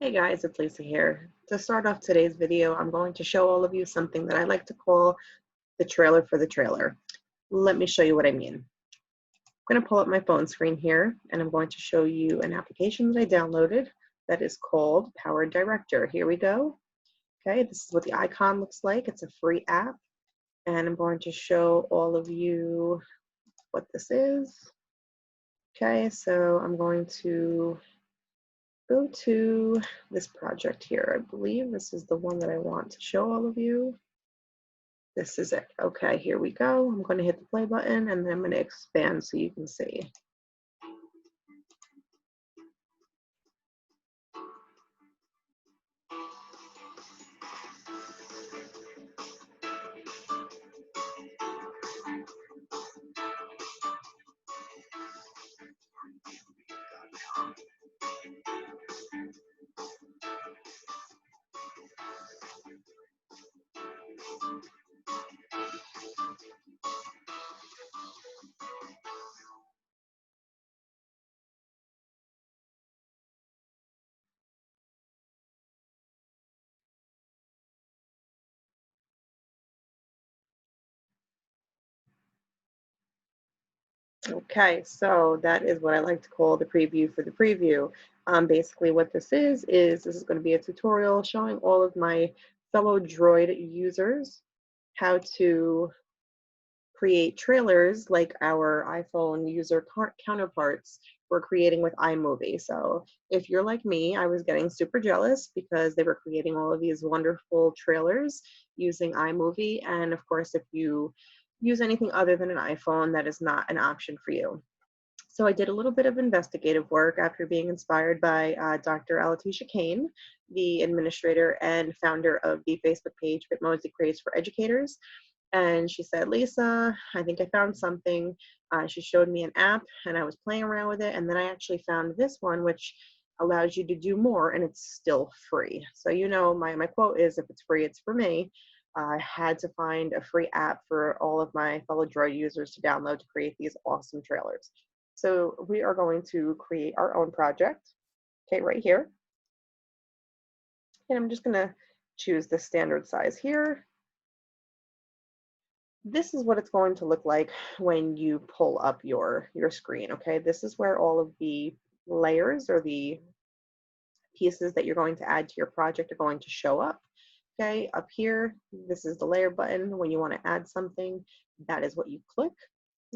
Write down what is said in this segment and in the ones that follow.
Hey guys, it's Lisa here. To start off today's video, I'm going to show all of you something that I like to call the trailer for the trailer. Let me show you what I mean. I'm going to pull up my phone screen here and I'm going to show you an application that I downloaded that is called PowerDirector. Here we go. Okay, this is what the icon looks like. It's a free app and I'm going to show all of you what this is. Okay, so I'm going to go to this project here. I believe this is the one that I want to show all of you. This is it. Okay, here we go. I'm going to hit the play button and then I'm going to expand so you can see. Okay, so that is what I like to call the preview for the preview. Basically what this is this is going to be a tutorial showing all of my fellow Droid users how to create trailers like our iPhone user counterparts were creating with iMovie. So if you're like me, I was getting super jealous because they were creating all of these wonderful trailers using iMovie. And of course, if you use anything other than an iPhone, that is not an option for you. So I did a little bit of investigative work after being inspired by Dr. Alatisha Kane, the administrator and founder of the Facebook page Bitmoji Creates for Educators. And she said, Lisa, I think I found something. She showed me an app and I was playing around with it. And then I actually found this one, which allows you to do more and it's still free. So, you know, my quote is, if it's free, it's for me. I had to find a free app for all of my fellow Droid users to download to create these awesome trailers. So we are going to create our own project, okay, right here. And I'm just gonna choose the standard size here. This is what it's going to look like when you pull up your screen, okay? This is where all of the layers or the pieces that you're going to add to your project are going to show up, okay? Up here, this is the layer button. When you want to add something, that is what you click,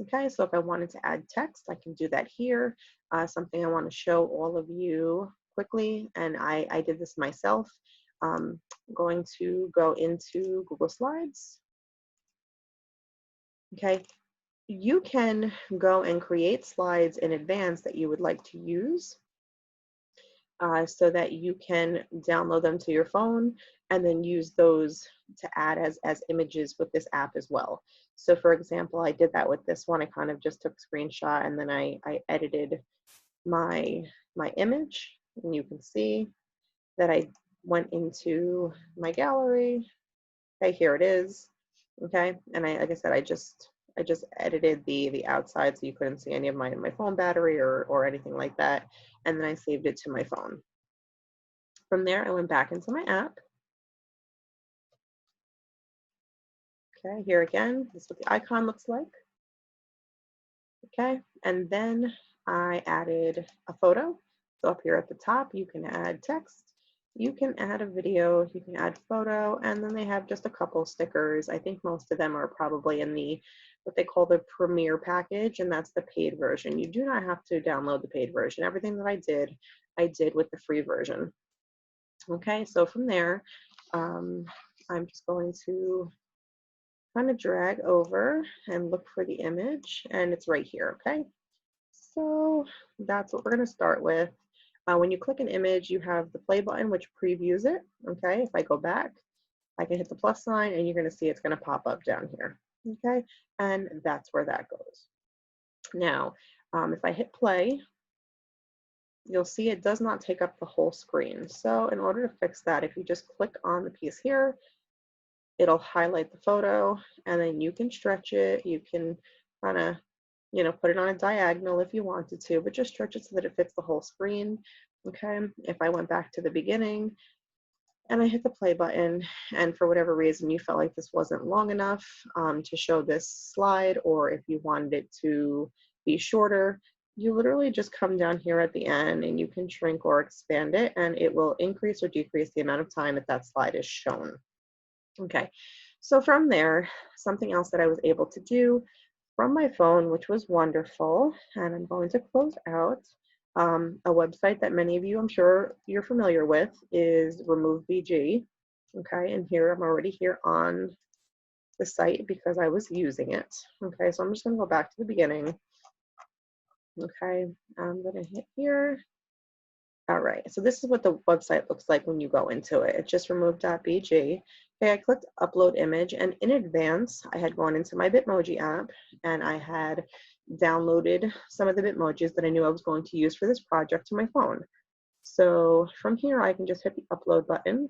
okay? So if I wanted to add text, I can do that here. Something I want to show all of you quickly, and I did this myself. I'm going to go into Google Slides. Okay, you can go and create slides in advance that you would like to use so that you can download them to your phone and then use those to add as images with this app as well. So for example, I did that with this one. I kind of just took a screenshot and then I edited my image, and you can see that I went into my gallery. Okay, here it is. Okay, and like I said, I just edited the outside so you couldn't see any of my phone battery or anything like that, and then I saved it to my phone. From there, I went back into my app. Okay, here again, this is what the icon looks like. Okay, and then I added a photo. So up here at the top, you can add text, you can add a video, you can add photo, and then they have just a couple stickers. I think most of them are probably in the what they call the Premier package, and that's the paid version. You do not have to download the paid version. Everything that I did with the free version. Okay, so from there, I'm just going to kind of drag over and look for the image, and it's right here, okay? So that's what we're going to start with. When you click an image, you have the play button, which previews it, okay? If I go back, I can hit the plus sign, and you're going to see it's going to pop up down here, okay? And that's where that goes. Now, if I hit play, you'll see it does not take up the whole screen. So in order to fix that, if you just click on the piece here, it'll highlight the photo, and then you can stretch it. You can kind of, you know, put it on a diagonal if you wanted to, but just stretch it so that it fits the whole screen. Okay, if I went back to the beginning and I hit the play button, and for whatever reason you felt like this wasn't long enough to show this slide, or if you wanted it to be shorter, you literally just come down here at the end and you can shrink or expand it, and it will increase or decrease the amount of time that that slide is shown. Okay, so from there, something else that I was able to do from my phone, which was wonderful, and I'm going to close out. A website that many of you, I'm sure you're familiar with, is Remove BG. Okay, and here I'm already here on the site because I was using it. Okay, so I'm just going to go back to the beginning. Okay, I'm going to hit here. All right, so this is what the website looks like when you go into it. It just removed.bg. Okay, I clicked upload image, and in advance, I had gone into my Bitmoji app and I had downloaded some of the Bitmojis that I knew I was going to use for this project to my phone. So from here, I can just hit the upload button.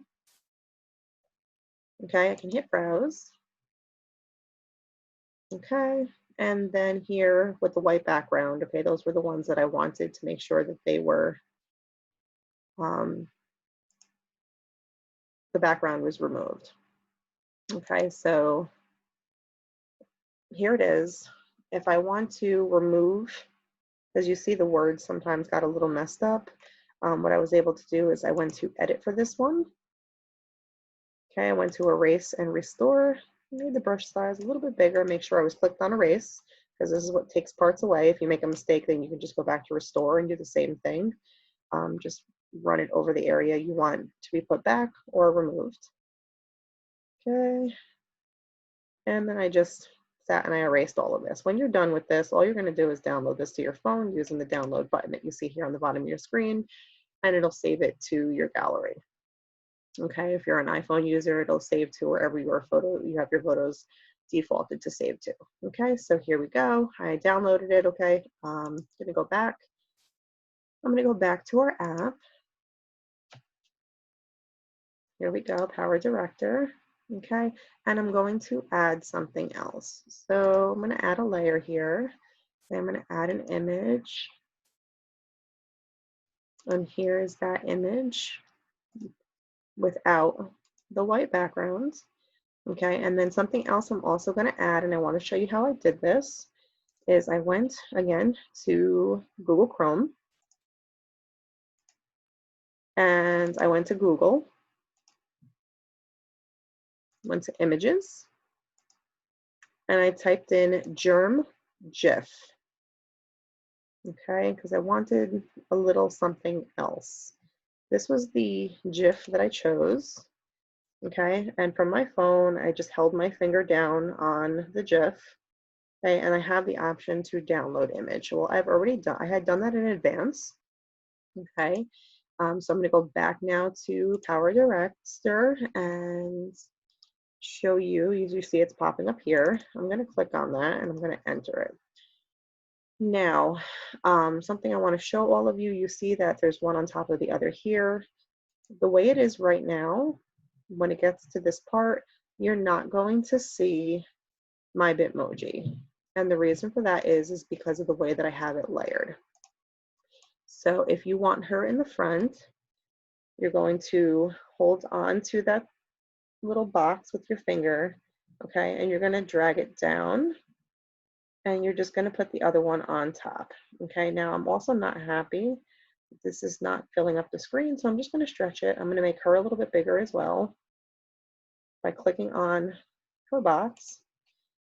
Okay, I can hit browse. Okay, and then here with the white background, okay, those were the ones that I wanted to make sure that they were um, the background was removed. Okay, so here it is. If I want to remove, as you see, the words sometimes got a little messed up. What I was able to do is I went to edit for this one. Okay, I went to erase and restore. Made the brush size a little bit bigger, make sure I was clicked on erase, because this is what takes parts away. If you make a mistake, then you can just go back to restore and do the same thing. Just run it over the area you want to be put back or removed. Okay, and then I just sat and I erased all of this. When you're done with this, all you're going to do is download this to your phone using the download button that you see here on the bottom of your screen, and it'll save it to your gallery. Okay, if you're an iPhone user, it'll save to wherever you have your photos defaulted to save to. Okay, so here we go. I downloaded it. Okay, I'm gonna go back. I'm gonna go back to our app. Here we go, PowerDirector. Okay, and I'm going to add something else. So I'm gonna add a layer here. I'm gonna add an image. And here is that image without the white background. Okay, and then something else I'm also going to add, and I want to show you how I did this, is I went again to Google Chrome, and I went to Google, went to images, and I typed in germ GIF. Okay, because I wanted a little something else. This was the GIF that I chose. Okay, and from my phone, I just held my finger down on the GIF. Okay, and I have the option to download image. Well, I had done that in advance. Okay, so I'm going to go back now to PowerDirector and show you. You see it's popping up here. I'm going to click on that and I'm going to enter it. Now, something I want to show all of you, you see that there's one on top of the other here. The way it is right now, when it gets to this part, you're not going to see my Bitmoji. And the reason for that is because of the way that I have it layered. So if you want her in the front, you're going to hold on to that little box with your finger, okay, and you're going to drag it down, and you're just going to put the other one on top. Okay, now I'm also not happy. This is not filling up the screen, so I'm just going to stretch it. I'm going to make her a little bit bigger as well by clicking on her box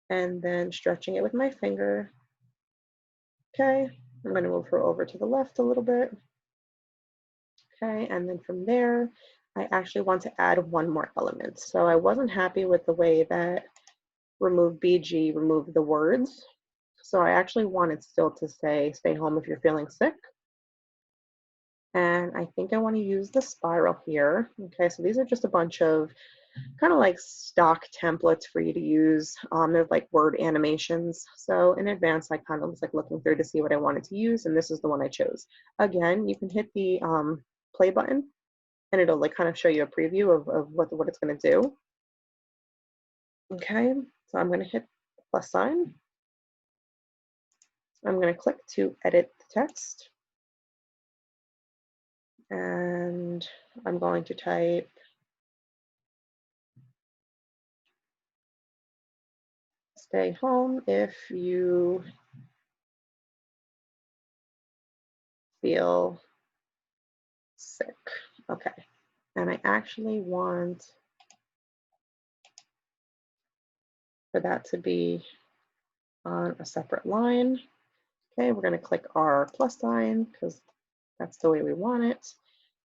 and then stretching it with my finger. Okay, I'm going to move her over to the left a little bit. Okay, and then from there, I actually want to add one more element. So I wasn't happy with the way that Remove BG removed the words. So I actually wanted still to say, stay home if you're feeling sick. And I think I want to use the spiral here. Okay, so these are just a bunch of kind of like stock templates for you to use. They're like word animations. So in advance, I kind of was like looking through to see what I wanted to use, and this is the one I chose. Again, you can hit the play button, and it'll like kind of show you a preview of what it's going to do. Okay, so I'm going to hit the plus sign. I'm going to click to edit the text. And I'm going to type stay home if you feel sick. Okay. And I actually want for that to be on a separate line. Okay, we're going to click our plus sign because that's the way we want it.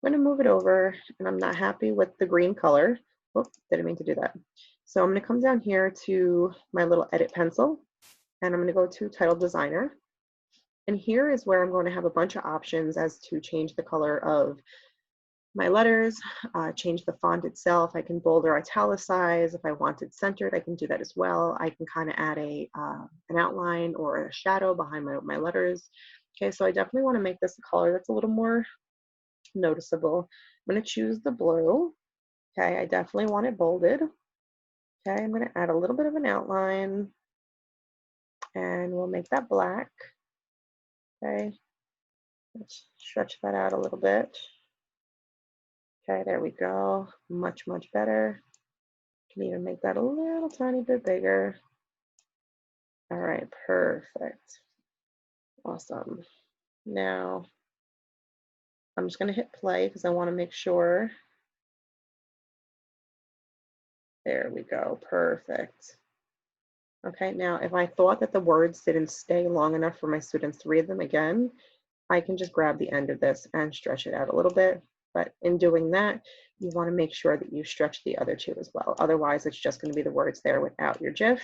I'm going to move it over, and I'm not happy with the green color. Oh, didn't mean to do that. So I'm going to come down here to my little edit pencil, and I'm going to go to title designer. And here is where I'm going to have a bunch of options as to change the color of my letters, change the font itself. I can bold or italicize. If I want it centered, I can do that as well. I can kind of add an outline or a shadow behind my letters. Okay, so I definitely want to make this a color that's a little more noticeable. I'm going to choose the blue. Okay, I definitely want it bolded. Okay, I'm going to add a little bit of an outline, and we'll make that black. Okay, let's stretch that out a little bit. Okay, there we go. Much, much better. Can even make that a little tiny bit bigger. All right, perfect. Awesome. Now, I'm just going to hit play because I want to make sure. There we go. Perfect. Okay, now if I thought that the words didn't stay long enough for my students to read them again, I can just grab the end of this and stretch it out a little bit. But in doing that, you want to make sure that you stretch the other two as well. Otherwise, it's just going to be the words there without your GIF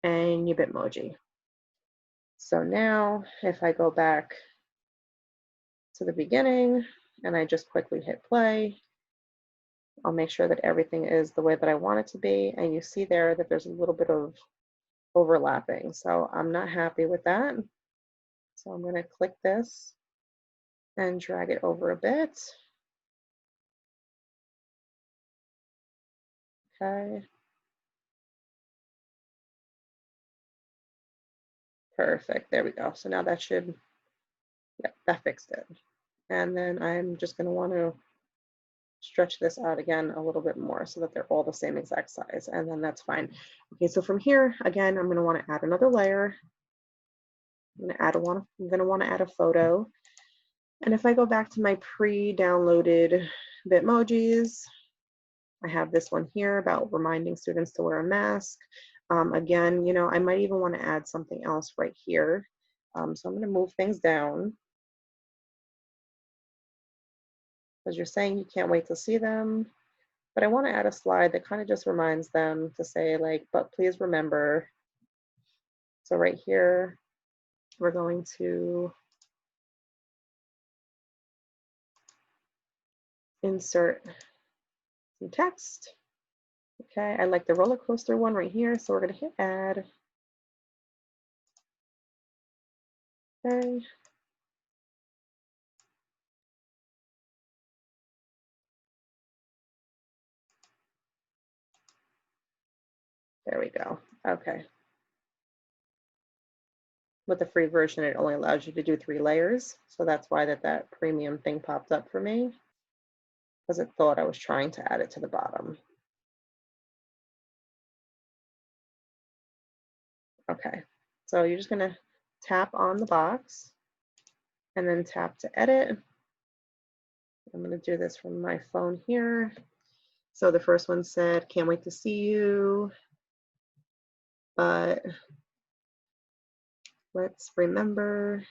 and your Bitmoji. So now if I go back to the beginning and I just quickly hit play, I'll make sure that everything is the way that I want it to be. And you see there that there's a little bit of overlapping. So I'm not happy with that. So I'm going to click this and drag it over a bit. Okay. Perfect. There we go. So now that should, yeah, that fixed it. And then I'm just going to want to stretch this out again a little bit more so that they're all the same exact size, and then that's fine. Okay, so from here, again, I'm going to want to add another layer. I'm going to want to add a photo. And if I go back to my pre-downloaded Bitmojis, I have this one here about reminding students to wear a mask. Again, you know, I might even want to add something else right here. So I'm going to move things down because you're saying you can't wait to see them. But I want to add a slide that kind of just reminds them to say like, but please remember. So right here, we're going to insert some text. Okay, I like the roller coaster one right here, so we're going to hit add. Okay. There we go. Okay. With the free version, it only allows you to do 3 layers. So that's why that premium thing popped up for me, because it thought I was trying to add it to the bottom. Okay, so you're just going to tap on the box and then tap to edit. I'm going to do this from my phone here. So the first one said, can't wait to see you, but let's remember.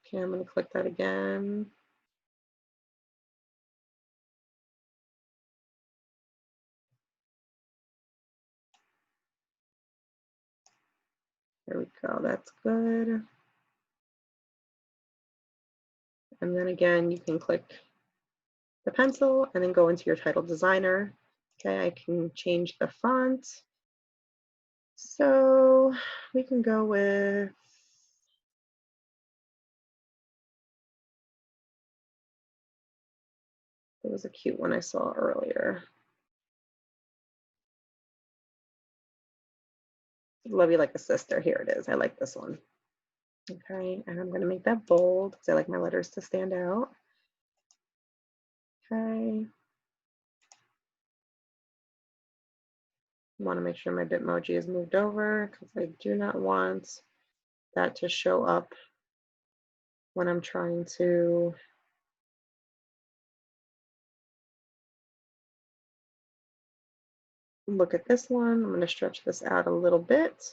Okay, I'm going to click that again. There we go, that's good. And then again, you can click the pencil and then go into your title designer. Okay, I can change the font. So we can go with, it was a cute one I saw earlier. Love you like a sister. Here it is. I like this one. Okay, and I'm going to make that bold because I like my letters to stand out. Okay. Want to make sure my Bitmoji is moved over because I do not want that to show up when I'm trying to look at this one. I'm going to stretch this out a little bit.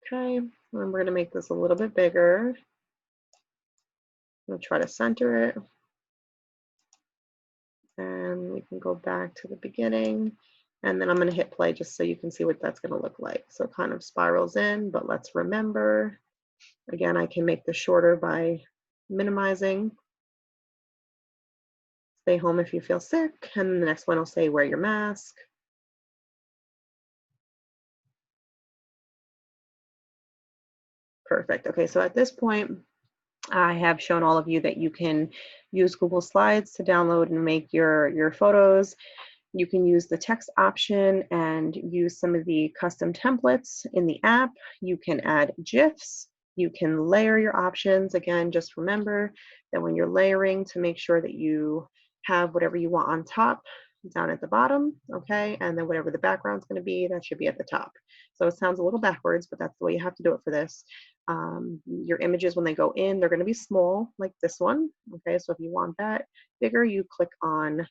Okay, and we're going to make this a little bit bigger. I'm going to try to center it. And we can go back to the beginning. And then I'm going to hit play just so you can see what that's going to look like. So it kind of spirals in, but let's remember, again, I can make this shorter by minimizing. Stay home if you feel sick. And the next one will say, wear your mask. Perfect. Okay, so at this point, I have shown all of you that you can use Google Slides to download and make your photos. You can use the text option and use some of the custom templates in the app. You can add GIFs. You can layer your options. Again, just remember that when you're layering to make sure that you have whatever you want on top down at the bottom, okay? And then whatever the background's gonna be, that should be at the top. So it sounds a little backwards, but that's the way you have to do it for this. Your images, when they go in, they're gonna be small, like this one, okay? So if you want that bigger, you click on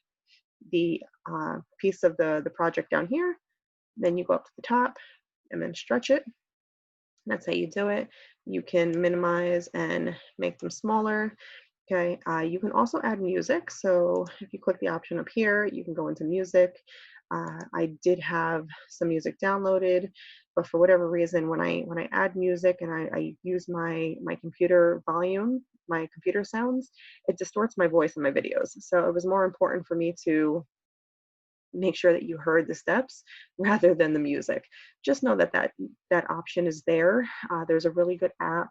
the piece of the project down here, then you go up to the top and then stretch it. That's how you do it. You can minimize and make them smaller. Okay, you can also add music. So if you click the option up here, you can go into music. I did have some music downloaded, but for whatever reason, when I add music and I use my computer volume, my computer sounds, it distorts my voice in my videos. So it was more important for me to make sure that you heard the steps rather than the music. Just know that that option is there. There's a really good app,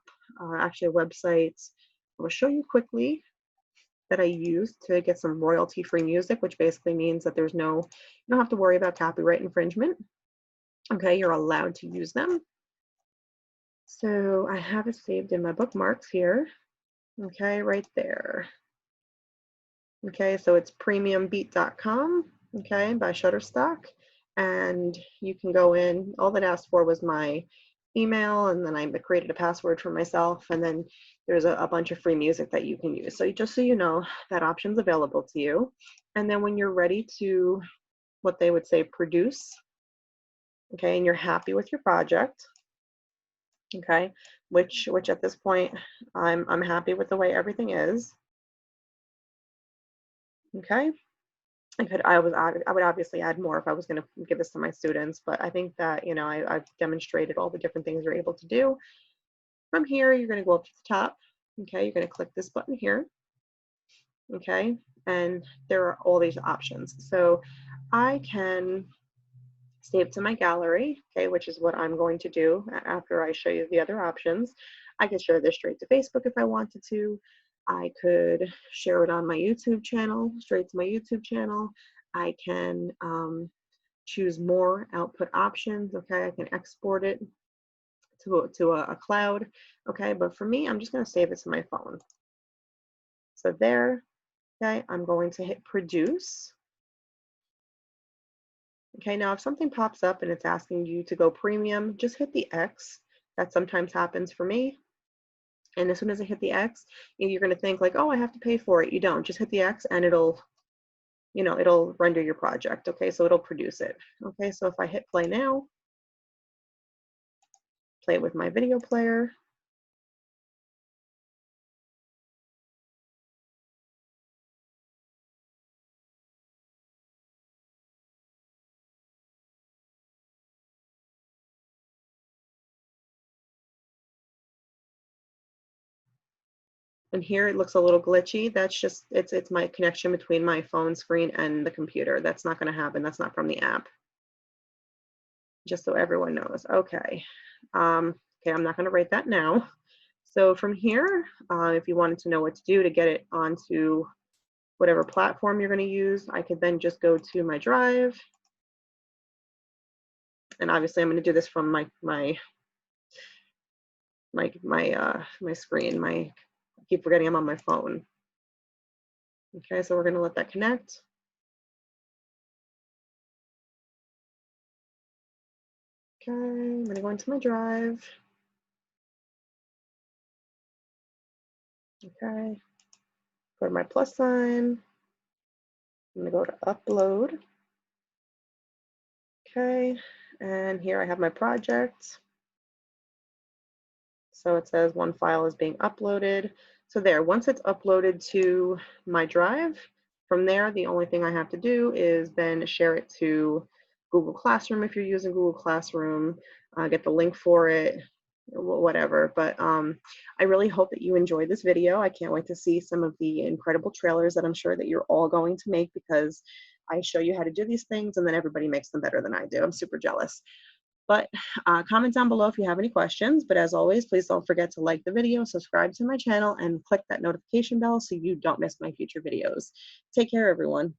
actually a website. I will show you quickly that I use to get some royalty-free music, which basically means that there's no, you don't have to worry about copyright infringement. Okay, you're allowed to use them. So I have it saved in my bookmarks here. Okay, right there. Okay, so it's premiumbeat.com, okay, by Shutterstock. And you can go in, all that asked for was my email, and then I created a password for myself, and then there's a bunch of free music that you can use. So just so you know, that option's available to you. And then when you're ready to, what they would say, produce, okay, and you're happy with your project, okay, which at this point, I'm happy with the way everything is, okay. I would obviously add more if I was going to give this to my students, but I think that, you know, I've demonstrated all the different things you're able to do. From here, you're going to go up to the top. Okay, you're going to click this button here. Okay, and there are all these options. So I can save to my gallery, okay, which is what I'm going to do after I show you the other options. I can share this straight to Facebook if I wanted to. I could share it on my YouTube channel, straight to my YouTube channel. I can choose more output options, okay? I can export it to a cloud, okay? But for me, I'm just gonna save it to my phone. So there, okay, I'm going to hit produce. Okay, now if something pops up and it's asking you to go premium, just hit the X. That sometimes happens for me. And as soon as I hit the X, you're going to think like, oh, I have to pay for it. You don't. Just hit the X and it'll, you know, it'll render your project. Okay, so it'll produce it. Okay, so if I hit play now, play it with my video player. And here it looks a little glitchy. That's just, it's my connection between my phone screen and the computer. That's not going to happen. That's not from the app. Just so everyone knows. Okay. Okay, I'm not going to write that now. So from here, if you wanted to know what to do to get it onto whatever platform you're going to use, I could then just go to my drive. And obviously I'm going to do this from my screen. I keep forgetting I'm on my phone. Okay, so we're going to let that connect. Okay, I'm going to go into my drive. Okay, go to my plus sign. I'm going to go to upload. Okay, and here I have my project. So it says one file is being uploaded. So there, once it's uploaded to my drive, from there, the only thing I have to do is then share it to Google Classroom if you're using Google Classroom, get the link for it, whatever. But I really hope that you enjoyed this video. I can't wait to see some of the incredible trailers that I'm sure that you're all going to make, because I show you how to do these things and then everybody makes them better than I do. I'm super jealous. But comment down below if you have any questions. But as always, please don't forget to like the video, subscribe to my channel, and click that notification bell so you don't miss my future videos. Take care, everyone.